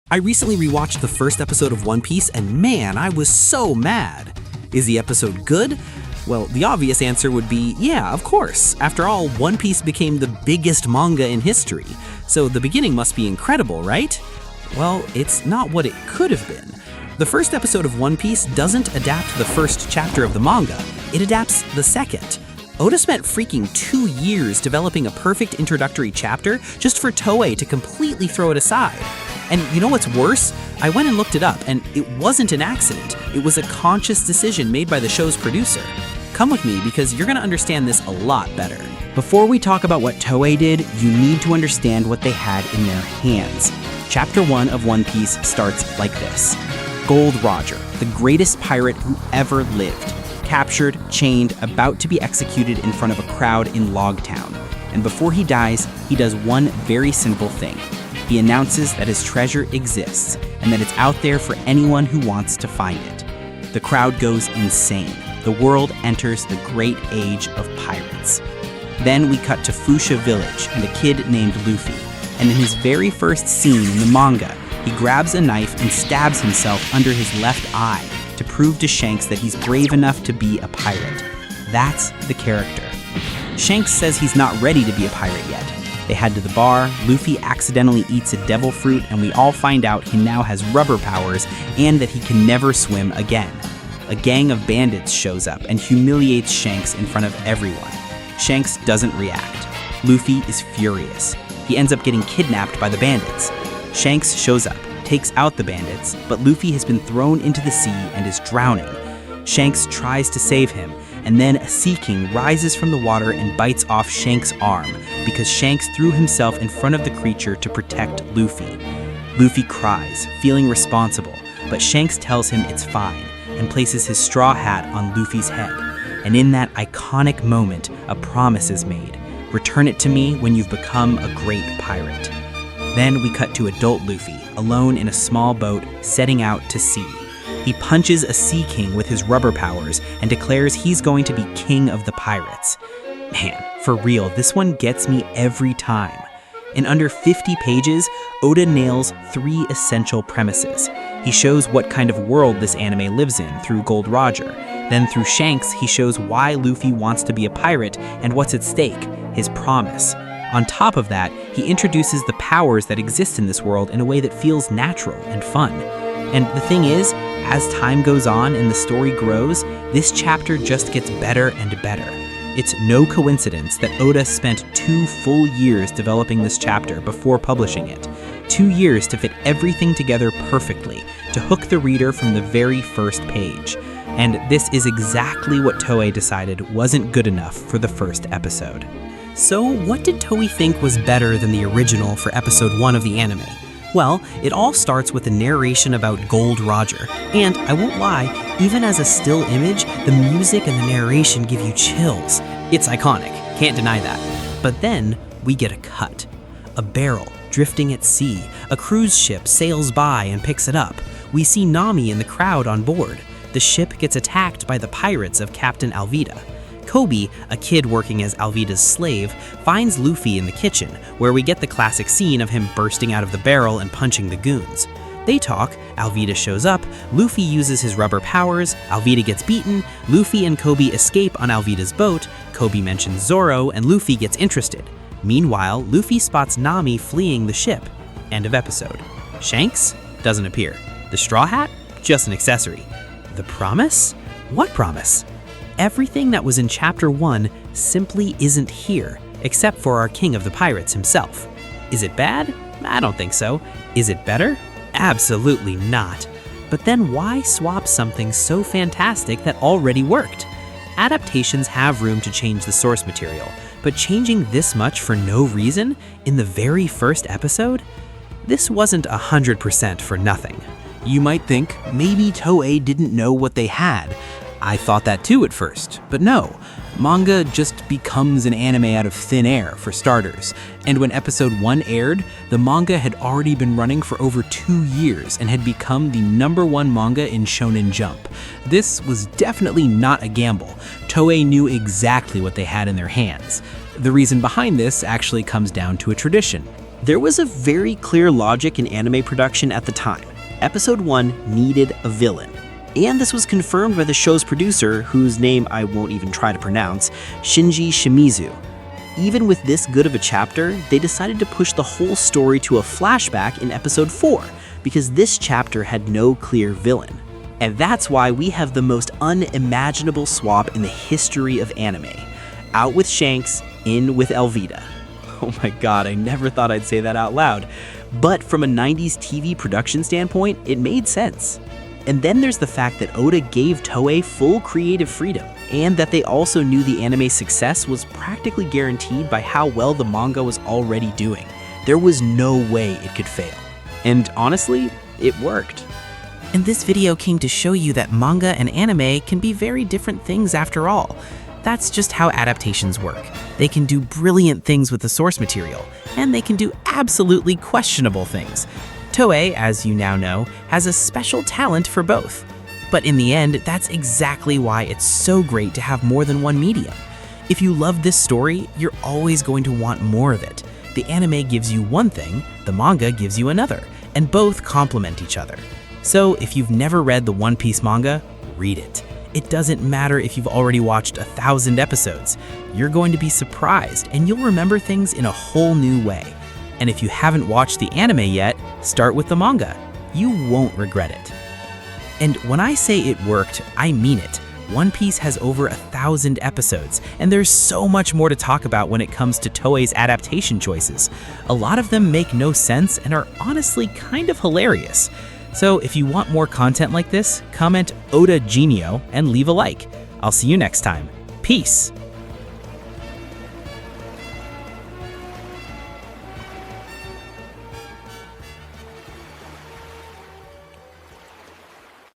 I recently rewatched the first episode of One Piece, and man, I was so mad. Is the episode good? Well, the obvious answer would be, yeah, of course. After all, One Piece became the biggest manga in history, so the beginning must be incredible, right? Well, it's not what it could have been. The first episode of One Piece doesn't adapt the first chapter of the manga, it adapts the second. Oda spent freaking 2 years developing a perfect introductory chapter just for Toei to completely throw it aside. And you know what's worse? I went and looked it up, and it wasn't an accident. It was a conscious decision made by the show's producer. Come with me because you're gonna understand this a lot better. Before we talk about what Toei did, you need to understand what they had in their hands. Chapter 1 of One Piece starts like this. Gold Roger, the greatest pirate who ever lived. Captured, chained, about to be executed in front of a crowd in Log Town. And before he dies, he does one very simple thing. He announces that his treasure exists and that it's out there for anyone who wants to find it. The crowd goes insane. The world enters the great age of pirates. Then we cut to Fuchsia Village and a kid named Luffy. And in his very first scene in the manga, he grabs a knife and stabs himself under his left eye to prove to Shanks that he's brave enough to be a pirate. That's the character. Shanks says he's not ready to be a pirate yet. They head to the bar, Luffy accidentally eats a devil fruit, and we all find out he now has rubber powers and that he can never swim again. A gang of bandits shows up and humiliates Shanks in front of everyone. Shanks doesn't react. Luffy is furious. He ends up getting kidnapped by the bandits. Shanks shows up, takes out the bandits, but Luffy has been thrown into the sea and is drowning. Shanks tries to save him, and then a Sea King rises from the water and bites off Shanks' arm because Shanks threw himself in front of the creature to protect Luffy. Luffy cries, feeling responsible, but Shanks tells him it's fine and places his straw hat on Luffy's head. And in that iconic moment, a promise is made. Return it to me when you've become a great pirate. Then we cut to adult Luffy, alone in a small boat, setting out to sea. He punches a Sea King with his rubber powers and declares he's going to be king of the pirates. Man, for real, this one gets me every time. In under 50 pages, Oda nails 3 essential premises. He shows what kind of world this anime lives in through Gold Roger. Then through Shanks, he shows why Luffy wants to be a pirate and what's at stake, his promise. On top of that, he introduces the powers that exist in this world in a way that feels natural and fun. And the thing is, as time goes on and the story grows, this chapter just gets better and better. It's no coincidence that Oda spent 2 full years developing this chapter before publishing it. 2 years to fit everything together perfectly, to hook the reader from the very first page. And this is exactly what Toei decided wasn't good enough for the first episode. So what did Toei think was better than the original for episode 1 of the anime? Well, it all starts with a narration about Gold Roger, and I won't lie, even as a still image, the music and the narration give you chills. It's iconic, can't deny that. But then, we get a cut. A barrel drifting at sea, a cruise ship sails by and picks it up. We see Nami and the crowd on board. The ship gets attacked by the pirates of Captain Alvida. Kobe, a kid working as Alvida's slave, finds Luffy in the kitchen, where we get the classic scene of him bursting out of the barrel and punching the goons. They talk, Alvida shows up, Luffy uses his rubber powers, Alvida gets beaten, Luffy and Kobe escape on Alvida's boat, Kobe mentions Zoro, and Luffy gets interested. Meanwhile, Luffy spots Nami fleeing the ship. End of episode. Shanks? Doesn't appear. The straw hat? Just an accessory. The promise? What promise? Everything that was in Chapter 1 simply isn't here, except for our king of the pirates himself. Is it bad? I don't think so. Is it better? Absolutely not. But then why swap something so fantastic that already worked? Adaptations have room to change the source material, but changing this much for no reason in the very first episode? This wasn't 100% for nothing. You might think maybe Toei didn't know what they had. I thought that too at first, but no. Manga just becomes an anime out of thin air, for starters. And when episode 1 aired, the manga had already been running for over 2 years and had become the #1 manga in Shonen Jump. This was definitely not a gamble. Toei knew exactly what they had in their hands. The reason behind this actually comes down to a tradition. There was a very clear logic in anime production at the time. Episode 1 needed a villain. And this was confirmed by the show's producer, whose name I won't even try to pronounce, Shinji Shimizu. Even with this good of a chapter, they decided to push the whole story to a flashback in episode 4, because this chapter had no clear villain. And that's why we have the most unimaginable swap in the history of anime. Out with Shanks, in with Elvita. Oh my god, I never thought I'd say that out loud. But from a 90s TV production standpoint, it made sense. And then there's the fact that Oda gave Toei full creative freedom, and that they also knew the anime's success was practically guaranteed by how well the manga was already doing. There was no way it could fail. And honestly, it worked. And this video came to show you that manga and anime can be very different things after all. That's just how adaptations work. They can do brilliant things with the source material, and they can do absolutely questionable things. Toei, as you now know, has a special talent for both. But in the end, that's exactly why it's so great to have more than one medium. If you love this story, you're always going to want more of it. The anime gives you one thing, the manga gives you another, and both complement each other. So if you've never read the One Piece manga, read it. It doesn't matter if you've already watched 1,000 episodes. You're going to be surprised, and you'll remember things in a whole new way. And if you haven't watched the anime yet, start with the manga. You won't regret it. And when I say it worked, I mean it. One Piece has over 1,000 episodes, and there's so much more to talk about when it comes to Toei's adaptation choices. A lot of them make no sense and are honestly kind of hilarious. So if you want more content like this, comment Oda Genio and leave a like. I'll see you next time. Peace!